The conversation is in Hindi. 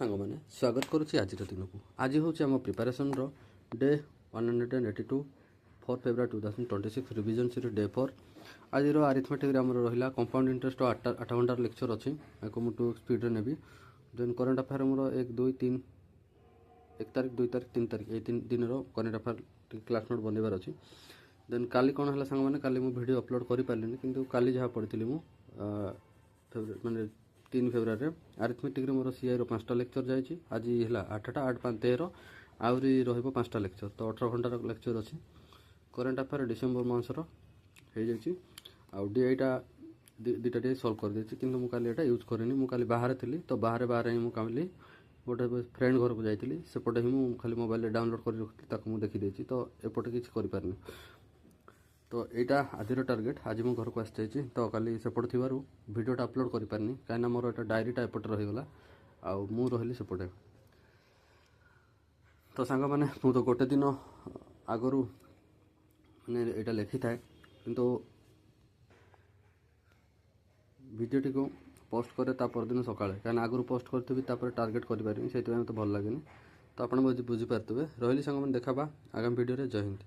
सांग मैंने स्वागत करुच्ची आज दिन को आज हूँ आम preparation day 182 4 February 2026 revision series day 4 आज आरिथमेटिक आम रहा कंपाउंड इंटरेस्ट 8 घंटार लेक्चर अच्छी मुझे 2 स्पीड रे नेबी देन करेन्ट अफेयर मोर 1 2 3 1 तारीख 2 तारीख 3 तारीख ये 3 दिन करेन्ट अफेयर क्लास नोट बनइबार अच्छी देन काली कौन है सांग मैंने काली मुझे वीडियो अपलोड कर पारे कि काली जहाँ पढ़ी माने 3 फेब्रुआरी आरिथमेटिक मोर सीआई 5टा लेक्चर जाइए आज है 8टा 8 5 13 आहरी रो5टा लेक्चर तो 18 घंटार लेक्चर अच्छी करेन्ट अफेयर डिसेम्बर मासर हो जाइए आउ डीआईटा दुटा डी सल्व कर देती कि मुझे यूज करनी मुझे बाहर थी तो बाहर ही मुझे गोटे फ्रेंड घर को जाइली सेपटे ही मुझे खाली मोबाइल डाउनलोड कर रखी मुझे देखी तो एपटे किसी करें तो यहाँ आज टार्गेट आज मो घर को आसी जाइए तो काली सेपटे थी भिडटा अपलोड कर पारनी कहीं मोर एटा डायरीटा एपटे रहीगला आउ मु रही सेपटे तो सांग मैंने मु तो गोटे दिन आगु मैंने यहाँ लिखी थाए किंतु भिडियोटी को पोस्ट करे परदिन सकाଳେ कहीं आगु पोस्ट करी टार्गेट करें से तो भल लगे तो आप बुझीपारे रही सांग मैंने देखा आगामी भिडियो जय हिंद।